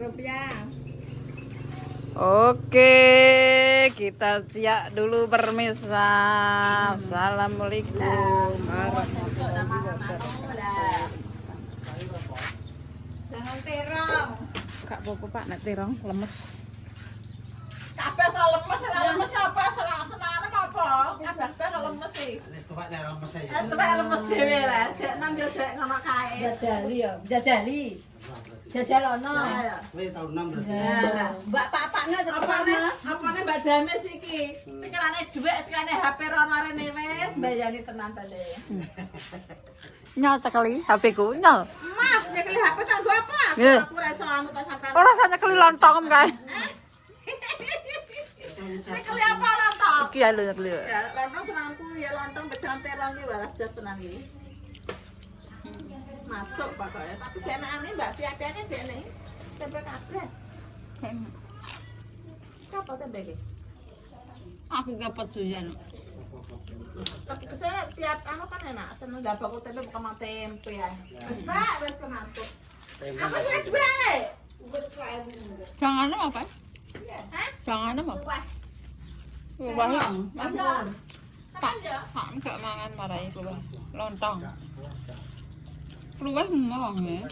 rupiah. Oke, kita siap dulu permisa. Assalamualaikum warahmatullahi wabarakatuh. Jangan terong. Kak Bopo Pak, nek terong lemes. Kabeh kok lemes, lemes apa? Senang-senang apa? Kabeh kok lemes sih. Wis tuwek nek lemes ya. Tuwek lemes dhewe lah. Jek nang yo jek ngono kae. Jajali ya, jajali. Jajalono. Kowe tahun 6 berarti. Mbak papane Apane Mbak Dames iki? Cekelane dhuwit, cekelane HP rono rene wis mbayani tenan bale. Nyal cekeli HP ku, nyal. Mas, nyekeli HP kanggo apa? Nggih. Aku ora iso anu ta sampean. Ora usah nyekeli lontong kae. Nyekeli apa lontong? Iki ya lho nyekeli. Ya, lontong senangku ya lontong bejan terong iki walah jos tenan iki. Masuk pokoknya. Tapi benakane Mbak Piapane dene tempe kabeh. Apa tempe iki? Aku gak doyan. Tapi kesana tiap anu kan enak, seneng dapur tempe bukan mau tempe ya. Wis Pak, wis kemantuk. Apa sih dua le? Jangan apa? Hah? Jangan apa? Wah. Wah, Mantan. Pak, Pak enggak mangan marai keluar. Lontong. Keluar mau ya.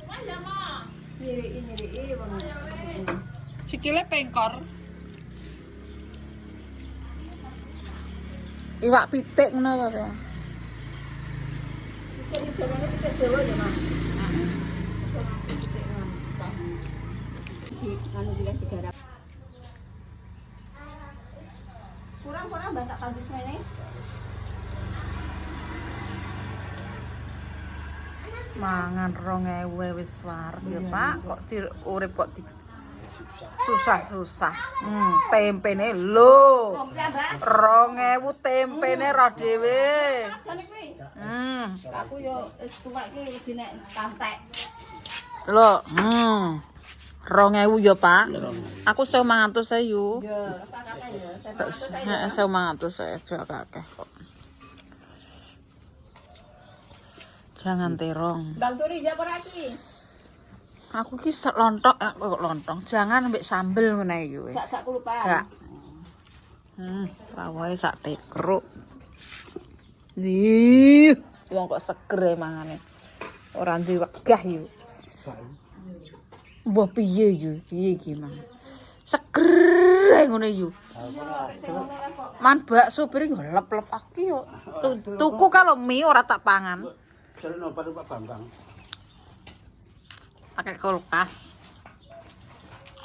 Aja mah. nyiri wong. Sikile pengkor. Iwak pitik ngono apa ya? Iki jawane kita Jawa ya, Mas. Anu bilang digarap. Kurang-kurang mbak tak tandus ini. Mangan 2000 wis warep ya, Pak. Kok urip kok susah-susah. Tempene lho. 2000 tempene ra dhewe. Aku yo wis tuwek iki wis nek tantek. Lho, 2000 ya, Pak. Aku 1500 ae yo. Yo, kakak yo. Heeh, 1500 aja kakek kok. Jangan terong. Bang Turi ya ora iki? Aku ki lontong, kok lontong. Jangan ambek sambel ngene yo wis. Gak kelupaan. Gak. Lawae sak tekruk. Ih, wong kok seger mangane. Ora duwe wegah yo. Mbah piye yo? Piye iki, Mang? Seger ngene yo. Man bakso piring lep-lep aki yo. Tuku kalau mie ora tak pangan. Jare nopo Pak Bambang. Pakai kulkas.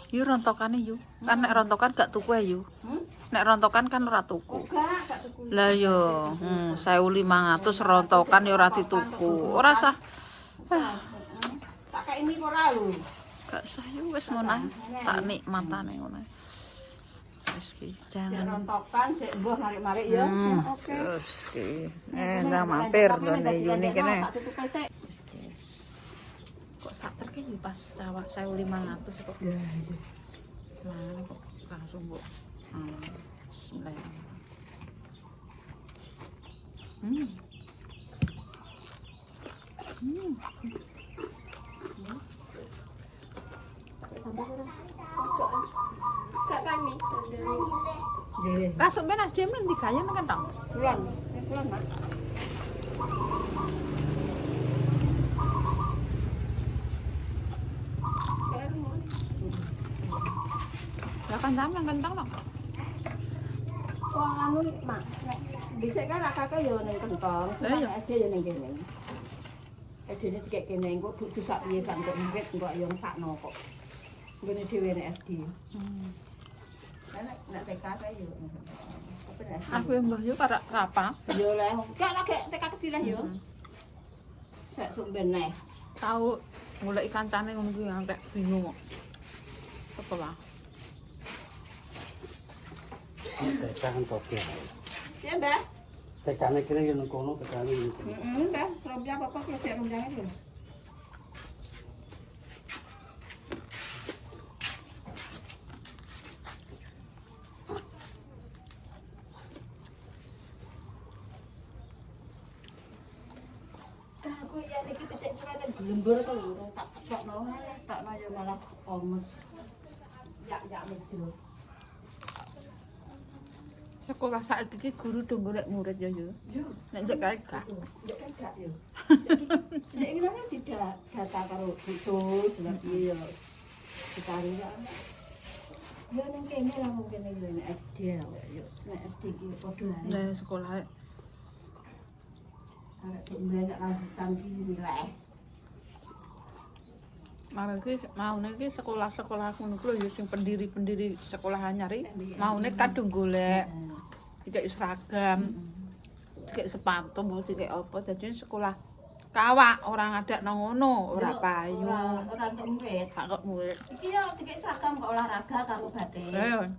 Yo rontokane yo. Kan nek rontokan gak tuku ae yo. Nek rontokan kan ora tuku. Gak tuku. Lah yo, 1500 rontokan yo ora dituku. Ora sah. Tak kayak ini ora lho. Gak sah yo wis ngono ae. Tak nikmatane ngono ae. Wis ki jangan. Rontokan sik mbuh narik-narik ya. Oke. Terus ki. Ndak mampir dene yune kene. Tak tutuke sik. Kok sak terke pas cawak 1500 kok. Ya iya. Mana kok langsung mbok. Bismillah. Gak tani. Kasuk ben asdem nanti kaya nang kentang. Pulang. Pulang, Mak. Lah kentang nang kentang dong. Wong anu Mak. Dhisik kan kakak yo ning kentong, nek SD yo ning kene. SD-ne dikek kene engko susah piye sak kok murid engko yo sakno kok. Ngene dhewe nek SD. Nek TK kae yo. Aku yang mbah yo karo apa? Yo leh, gak lagi TK kecil lah yo. Sak sumben neh. Tahu golek kancane ngono kuwi angkek bingung kok. Sekolah. Jangan toke. Ya, Mbak. Tekane kene yo nang kono, tekane yo. Mbak, rombya apa ki sik rombyane lho. Aku ya iki becik-becik lembur to lho, tak cocokno tak yo malah sekolah komet. Ya mejo. Sekolah saat iki guru do golek murid ya yo. Nek ndek kae gak. Ya kan gak yo. Nek ngene tidak data karo khusus lha piye yo. Sekali ya. Ya ning kene lah mungkin ning SD yo. Nek SD ki padha ae. Nah, sekolah Arek banyak lanjutan ki nilai. Marang ki maune ki sekolah-sekolah ngono ku lho ya sing pendiri-pendiri sekolah anyar iki maune kadung golek dikek seragam, dikek sepatu, mbok dikek apa dadi sekolah kawak ora ngadak nang ngono, ora payu. Ora murid. Gak kok murid. Iki yo dikek seragam kok olahraga karo batik. Lah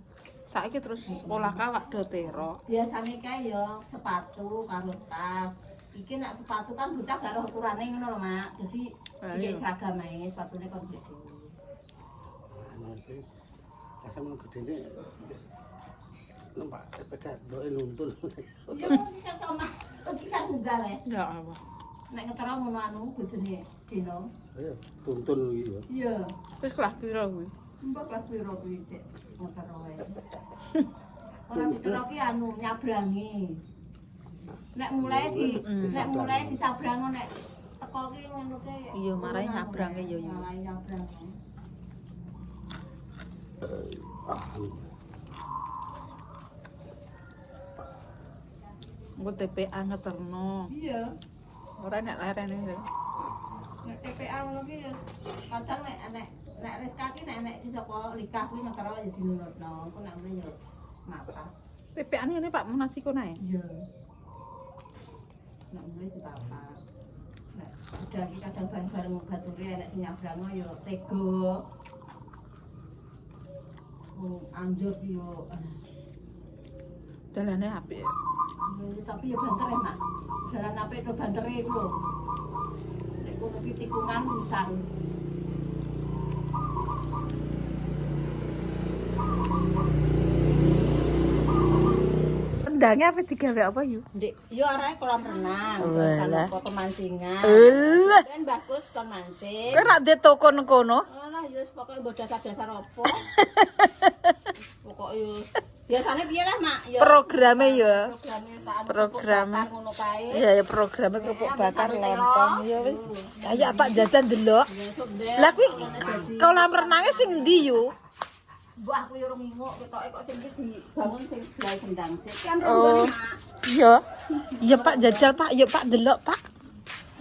saiki terus sekolah kawak do tero. Biasane kae yo sepatu karo tas. Iki nek sepatu kan bocah gak roh ukurane ngono lho, Mak. Jadi iki seragam ae, sepatune kon gede. Anu iki kasem gedene numpak sepeda doe nuntun. Yo iki kan Mak, iki kan tunggal ae. Ya Allah. Nek ngetero ngono anu bojone Dino. Ayo tuntun iki yo. Iya. Wis kelas piro kuwi? Mbak kelas piro kuwi cek motor wae. Ora ditero ki anu nyabrangi. Nek mulai disabrango nek teko ki ngono ki. Iya, marai nyabrange ya yo. Marai nyabrang. Engko TPA ngeterno. Iya. Ora nek lerene lho. Nek TPA ngono ki kadang nek Rizka ki nek saka likah kuwi ngetero ya dinurutno. Engko nek meneh yo mata. TPA ini Pak Munasiko nae. Iya. Nek mulai juga apa? Nek udah kita kadang bareng bature nek sing nyabrango yo tego. Anjur yo. Dalane apik. Tapi ya banter ya, Mak. Jalan apik ke bantere iku lho. Nek kono ki tikungan pisan. Rendangnya apa digawe apa yuk? Ndek, yo arahe kolam renang, Walah. terus pemancingan. Lah, Ben bagus kon mancing. kowe rak ndek toko nang kono? Alah yo pokoke mbok dasar-dasar opo. Pokoke yo biasane piye lah, Mak? Yo Programe ya. programe ngono kae. Iya ya programe kerupuk bakar lontong ya wis. Ya tak jajan delok. Lah kuwi kolam renange sing ndi yo? Mbah kuwi urung nginguk ketoke kok sing iki dibangun sing sebelah sendang sik. Kan Oh. renggone, Mak. Iya. Iya Pak jajal Pak, ya Pak delok Pak.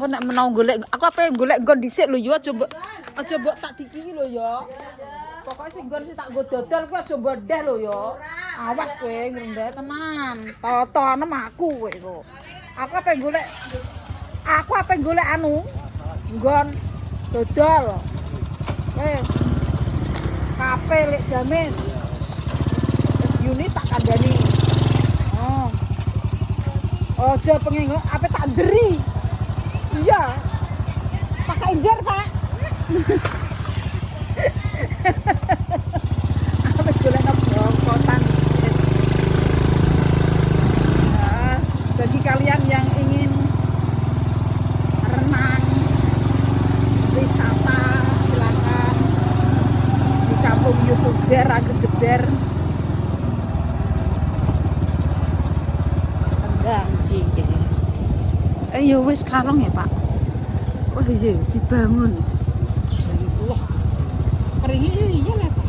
Kok nek menawa golek aku apa golek nggon dhisik lho yo aja mbok tak dikiki lho yo. Pokoke sing nggon sing tak nggo dodol kuwi aja mbok ndeh lho yo. Awas kowe ngrendhe tenan. Toto-tonem aku kowe kok. Aku apa golek anu nggon dodol. Wis. Kafe lek jamin. Wis Yuni tak kandhani. Oh. Ojo pengen apa tak jeri. Iya. Pakai jer, Pak. Apa golek nang bongkotan. Nah, bagi kalian yang ingin renang wisata silakan di kampung YouTuber Agus Jeber. Tendang iki. Yo wis karong ya, Pak. Oh iya dibangun. Wah. Keringe iya lah, Pak.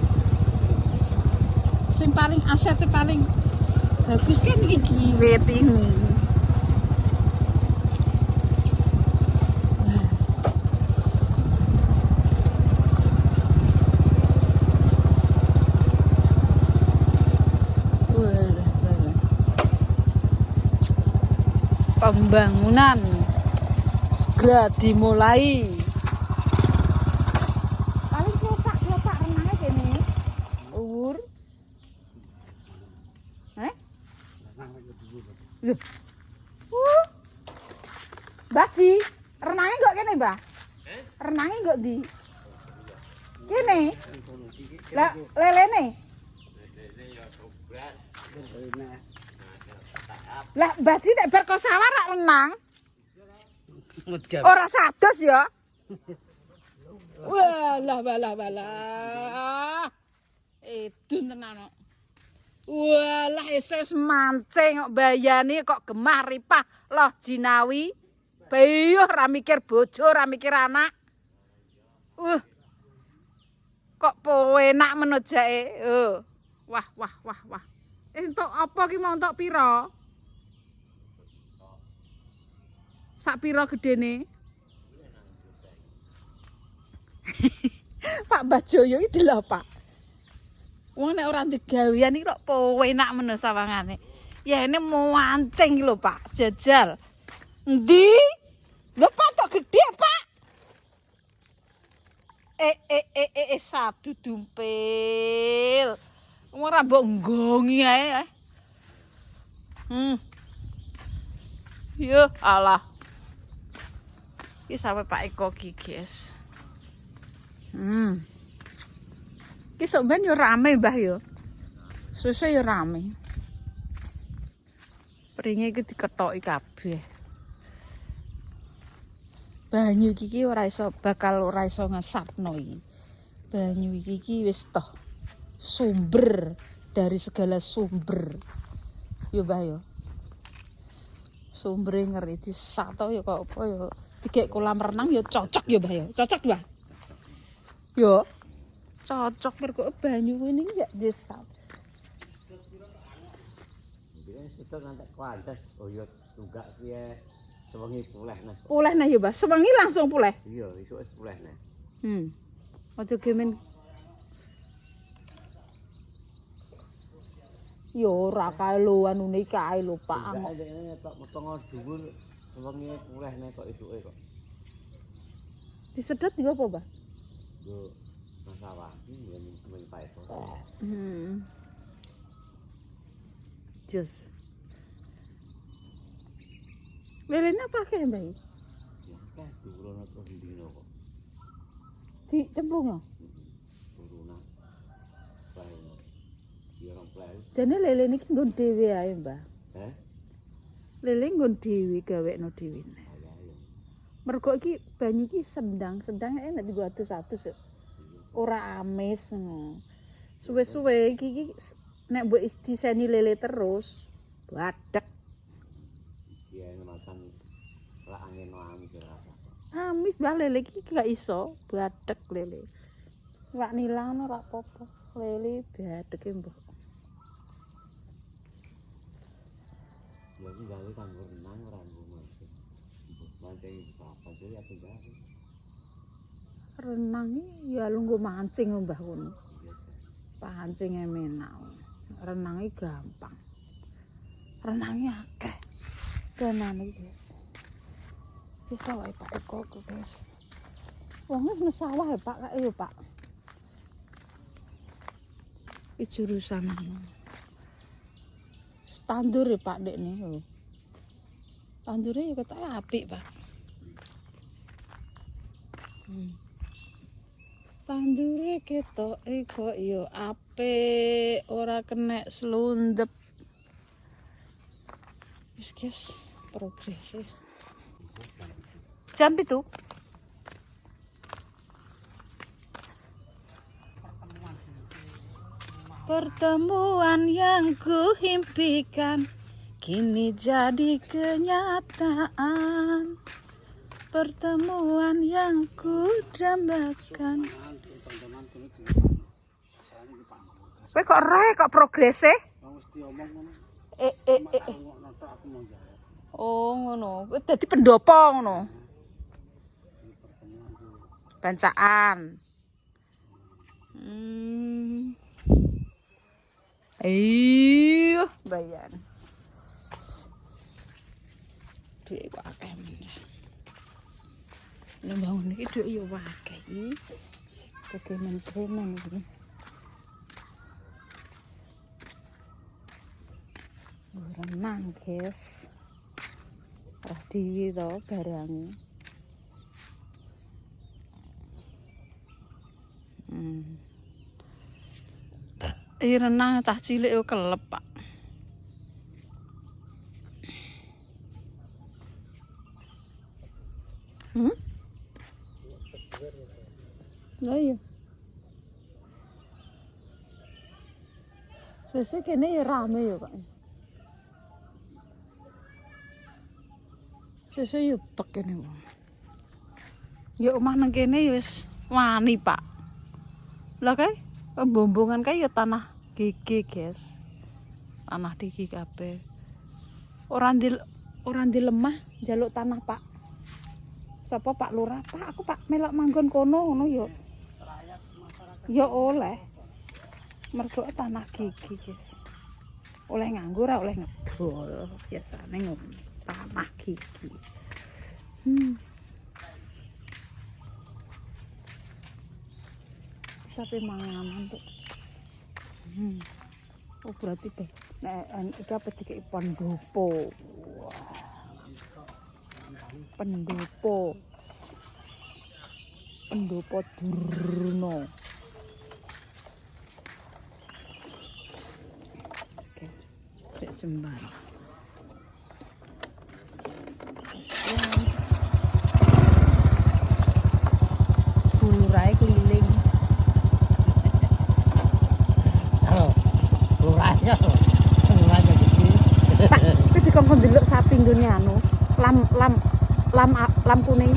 Sing paling aset paling bagus kan iki wit ini. Pembangunan segera dimulai. Paling klopak renangnya kene. Ur. Loh. Baci, renangnya enggak kene, Mbah? Renangnya enggak di kene. Lah lelene. Lah baci nek bar kok sawah rak renang. Ora sados ya. Walah. Edun tenan kok. Walah wis mancing kok bayani kok gemah ripah loh jinawi. Bayuh ra mikir bojo, ra mikir anak. Kok penak menojake. Wah. Entuk apa ki mau entuk pira? Sak pira gedene? Pak Bajoyo iki lho, Pak. Wong nek ora digawean iki kok penak men sawangane. Ya ini mau mancing lho, Pak. Jajal. Endi? Lho Pak tok gede, Pak. Satu dumpil. Ora mbok nggongi ae. Yo, alah. Iki sampe Pak Eko ki, guys. Ki sampean yo rame, Mbah yo. Sese yo rame. Pringe iki diketoki kabeh. Banyu iki bakal ora iso ngesatno iki. Banyu iki wis toh sumber dari segala sumber. Yo Mbah yo. Sumbere ngeri disato yo kok apa yo. Dikek kolam renang yo cocok yo Mbah yo. Cocok, Mbah. Yo. Cocok mergo banyu ini ya desat. Itu ngantek kuantes, yo tunggak piye sewengi puleh nah. Puleh nah ya, Mbah. Sewengi langsung puleh. Iya, iso wis puleh nah. Aja gemen. Yo ora kae lho anune kae lho, Pak. Ndekne tok metongo dhuwur sewengi puleh nah kok isuke kok. Disedot iki apa, Mbah? Yo masalah iki yen men paepo. Jos. Lelene apa kae, Mbah? Ya kan dhuwurono terus ndino kok. Dicemplung ya? Turunan. Bae. Yo rong plek. Jane lelene iki nggon dhewe ae, Mbah. Lele nggon dhewe gawekno dhewe. Mergo iki banyu iki sendang enak digo adus-adus yo. Ora amis ngono. Suwe-suwe iki nek mbok diseni lele terus badhek. Iya makan lak angin amis rasa. Amis Mbah lele iki gak iso badhek lele. Wak nilang ora apa-apa. Lele badheke mbok. Ya iki gawe kanggo renang ora nggo mancing. Mancing apa jadi aku gawe. Renang ya lungguh mancing Mbah ngono. Pancing enak. Renang iki gampang. Renangnya akeh. Danane guys. Bisa wae Pak Eko guys. Wong wis sawah ya Pak kae yo Pak. Iki jurusan tandur ya Pak Dek nih. Tandure ya ketoke apik Pak. Tandure ketoke kok yo apik, ora kena slundep. Wis guys, progres. Jam itu. Pertemuan yang kuimpikan kini jadi kenyataan. Pertemuan yang kudambakan. Kowe kok kok progres e? Oh ngono. Kowe dadi pendopo ngono. Bancaan. Ayo, bayan. Duit kok akeh men. Nek bangun iki duit yo akeh iki. Sekemen-kemen iki. Renang, guys. Ora dhewe to barange. Renang cah cilik yo kelep, Pak. Lah iya. Sesuk kene ya rame ya, Pak. Sesuk yo pek kene wong. Ya omah nang kene ya wis wani, Pak. Lah kae pembombongan kae ya tanah gigi, guys. Tanah diki kabeh. Ora ndi lemah njaluk tanah, Pak. Sapa Pak Lurah? Pak, aku Pak melok manggon kono ngono ya. Ya oleh. Mergo tanah gigi, guys. Oleh nganggo ora oleh ngedol. Biasane ngono. Tanah gigi. Sapi manganan tuh. Oh berarti deh. Nek iki apa dikek pendopo. Pendopo. Pendopo Durna. Oke. Cek sembar. Bulurai keliling. Lurahnya gede. Pak, iki dikongkon ndelok sapi nggone anu. Lam kuning.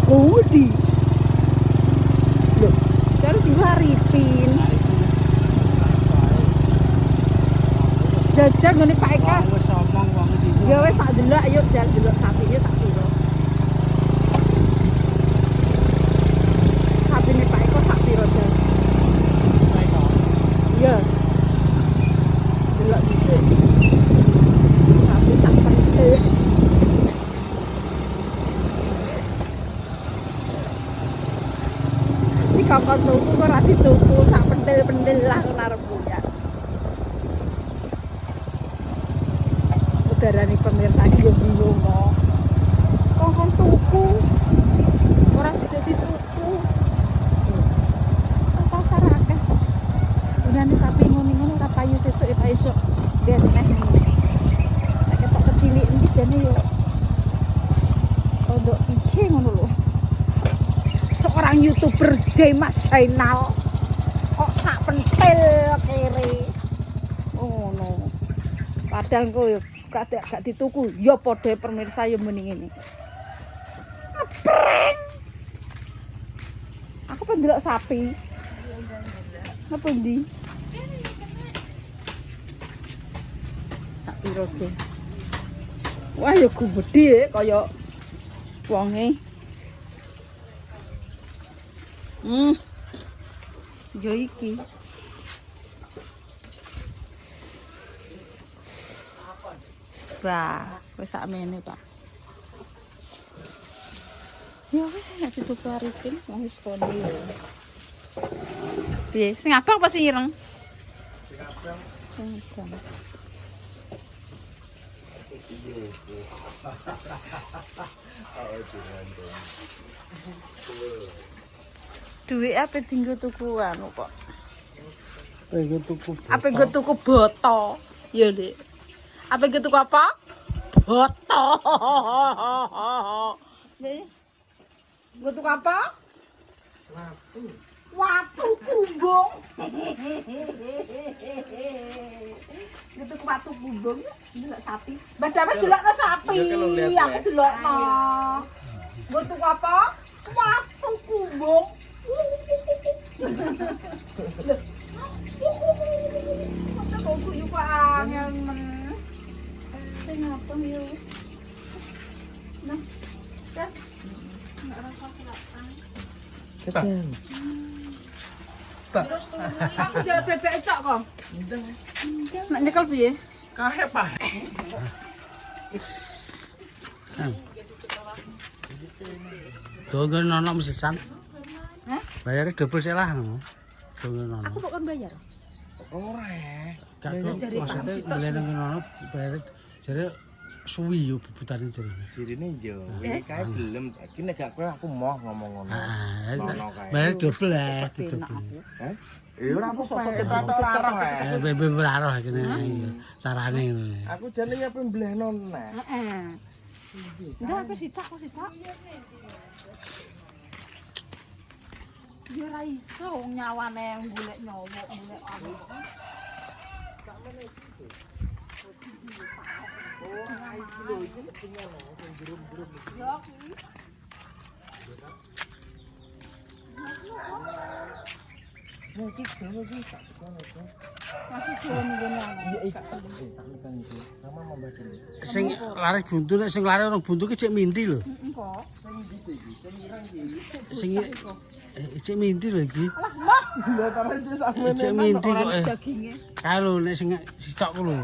Gudi. Lho, karo diwaripin. Jajan ngene Pak Eka. Wis omong wong iki. Ya wis tak delok ayo jal delok sapine sak piro. Sapine Pak Eka sak piro jal? Iya. Delok dhisik. Sapi sak pentil. Iki kok tuku kok ora dituku sak pentil-pentil lah narepku ya. Udarane pemirsa iki yo bingung kok. Kok tuku. Ora sida dituku. Pasar akeh. Unane sapi ngono-ngono ora payu sesuk ya payu esuk. Biar neh. Nek ketok kecilik iki jane yo rodok piye ngono lho. Seorang YouTuber Jemas Zainal kok sak pentil kere. Oh ngono. Padahal kok yo gak dituku. Ya padha pemirsa yo muni ngene. Ngepreng. Aku pendelok sapi. Apa ndi? Tak piro, guys. Wah, ya gede kaya wonge. Yo iki. Wah, wis sakmene, Pak. Ya wis nek dituku Arifin wong wis kono ya. Piye? Sing abang apa sing ireng? Sing abang. Duit apa tinggal tuku anu kok? Apa nggo tuku boto? Ya, Dik. Apa nggo tuku apa? Boto. Nih. Nggo tuku apa? Watu kumbung. Gitu ke watu kumbung delok sapi. Badame delokno sapi. Aku delokno. Nggo tuku apa? Watu kumbung. Kok kok guyu angel men. Sing apa yo wis. Nah. Ya. Enggak rasa selatan. Cekel. Aku jalan bebek cok kok. Nak nyekel piye? Kahe, Pak. Dongen ono mesesan. Hah? Bayare double sik lah ngono. Dongen ono. Aku kok kan bayar. Ora. Gak Jare Pak maksudnya bayare ngono bayare jare suwi yo bebutane jare. Sirine yo, iki kae gelem. Iki nek gak kowe aku moh ngomong ngono. Bayar double ya, double. Heh? Ora apa-apa, ora arah ae. Bebe ora roh kene sarane ngono. Aku jane nyape mblehno nek. Heeh. Ndak aku sitak. Ya ora iso wong nyawane golek nyowok golek anu. Oh, iki lho iki ketinggalan lho sing jerum-jerum iki. Ya kuwi. Nah, iki dhewe iki tak tekan iki. Masih dono ngene ana. Iya, iki tak tekan iki. Sama membadil. Sing laris buntu nek sing laris orang buntu ki cek minti lho. Engko. Sing ndi iki? Sing ireng iki. Sing cek minti lho iki. Alah, Mbah. Lha taran iki sakmene. Cek minti kok Daginge. kae lho nek sing sicok ku lho.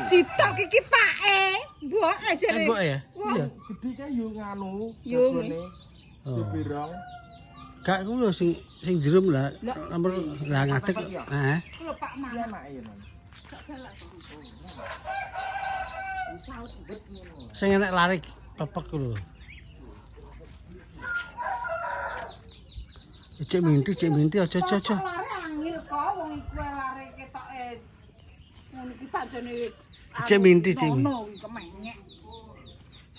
Sitok iki pake. Mbok jere. Enggak ya? Iya, gede kae yo nganu. Yo, jagone. Oh. Jebirong. Gak ku lho sing jerum lah. Nomor lah ngadeg. Heeh. Lho Pak Iya Mana. nak ya, Nan. Sing enek larik pepek ku lho. Cek minti aja. Lare angil kok wong iku lare ketoke ngono iki pancene Cek minti. Ono iki kemenyek.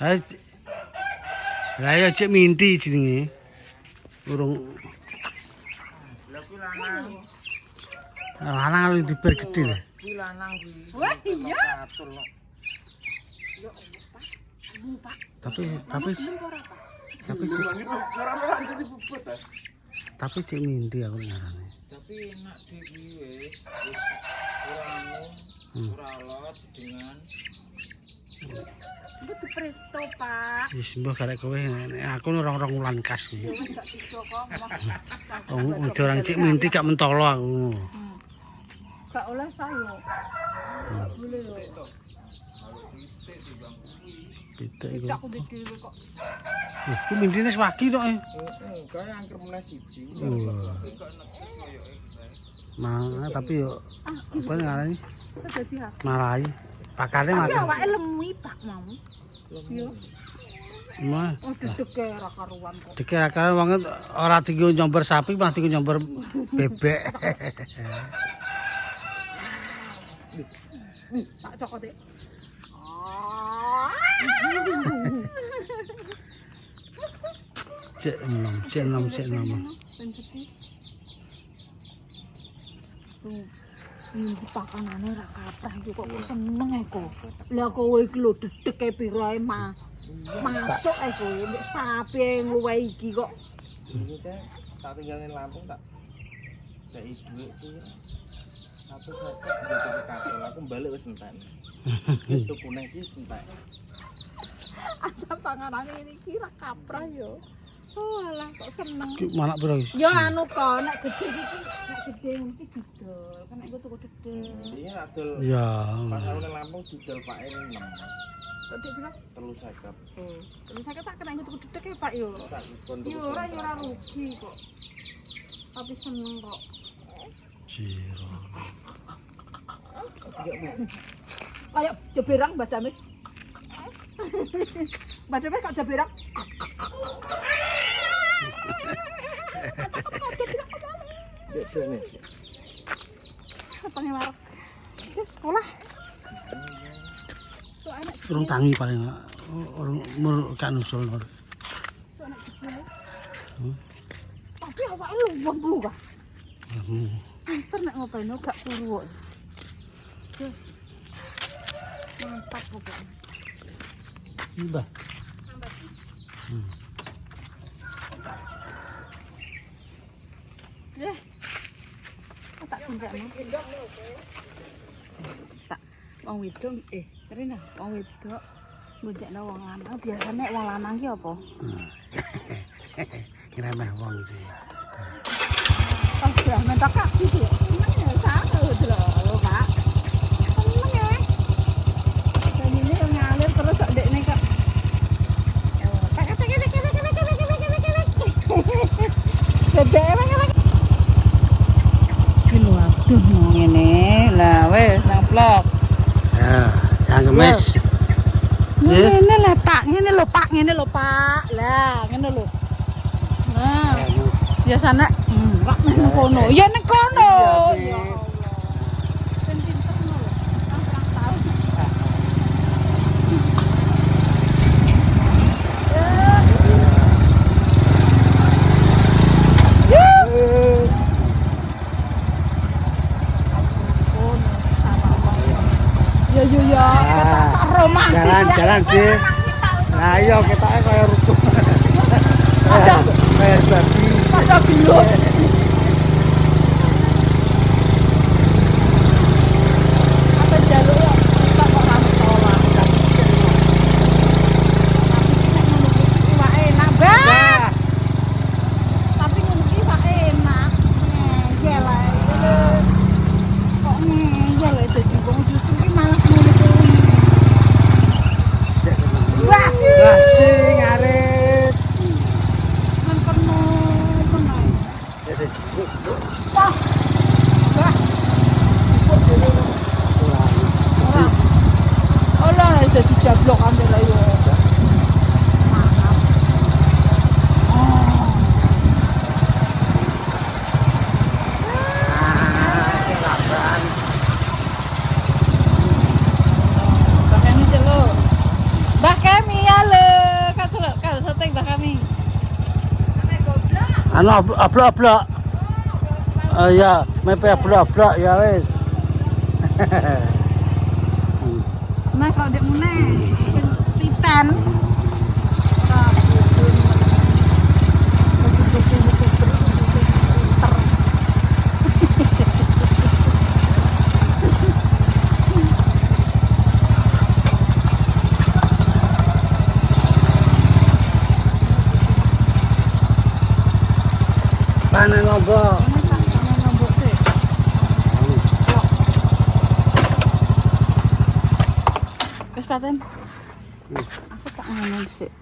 Ha. Lah ya cek minti jenenge. Urung Lah kuwi lanang. lanang lu dipergede lho. Kuwi lanang kuwi. Wah, iya. Atur kok. Tapi tapi cek minti aku ngarane. Tapi enak deh kuwi wis. Ora anu, ora alot dengan Iku dipresto, Pak. Wis mbah karek kowe aku rong wulan kas iki. Wis gak sida kok. Wong orang cek minti gak mentolo aku. Gak oleh saya. Gak boleh lho. Pitik iku. Tidak aku dhewe kok. Iku mintine swagi tok. kae angker meneh siji. Wah. Mang tapi yo apa ngarani? Dadi ha. Marai. Pakane Tapi makan. awake lemi, Pak mau. Yo. Mah. Oh, dedeke ra karuan kok. Dikira kare wong ora tinggal nyomber sapi, malah tinggal nyomber bebek. Tak cokote. Cek enom. Ini pakanane ra kaprah iki kok seneng e kok. Lah kowe iki lho dedeke pira ae masuk ae kowe nek sapi ngluwehi iki kok. Iki teh tak tinggalin Lampung tak cek dhuwit kuwi. Satu satu kadol aku balik wis entek. Wis tuku neh iki entek. Asal panganane iki ra kaprah yo. Oh alah kok seneng. Ki manak pira iki? Ya anu kok nek gede iki nek gede iki didol. Kan nek tuku gede. Iya adol. Ya. Pas aku nang Lampung didol Pak 6. Kok dia bilang, 350. "Oh, terus saya tak kena tuku dedek ya, Pak yo." Tak dikon Yo ora rugi kok. Tapi seneng kok. Jiro. Kayak jeberang badame. Badame kok jeberang. Dek nih. Pengen marek. Ke sekolah. Tuh anak Urung tangi paling urung umur gak nusul. tapi awake luwih lu kah? Pinter nek ngopeno gak turu kok. Terus mantap pokoknya. Mbah. Tak kunjakno. Tak wong wedok Rina, wong wedok ngunjakno wong lanang. Biasane wong lanang ki apa? Ngremeh wong iki. Oh, ya mentok kak gitu ya. Seneng ya satu lho, Pak. Seneng ya. Dan ini yang ngalir terus kok dekne kok. Bebek kilo aduh ngene. Lah wis nang vlog. Ya, yang gemes. Ngene lho, Pak. Ngene lho, Pak. Ngene lho, Pak. Lah, ngene lho. Nah, biasanya enggak nang kono. Ya nang kono. Ya Allah. Ben pinter lho. Nang tahu. jalan di. Lah iya ketake kaya rusuh. Kayak babi. Pada gelut. Apa jaluk ya? Kita kok rame tolak. Wah enak banget. Tapi ngono ki wah enak. Ngeyel ae. Kok ngeyel ae dadi wong justru ki malah ngono kuwi. Wah, Lah sing arep. kan kena kena. Wah. Wah. Ora. Olah nek dadi jablok ambek lha yo. Mantap. Oh. Mbak Kami celuk. Mbak Kami ya le, kan celuk kan setting Mbak Kami. Anu ablok-ablok. Ya, mepe ablok-ablok ya wis. Nah kalau dek meneh titan. Panen lombok. Wis paten. Aku tak ngono sik.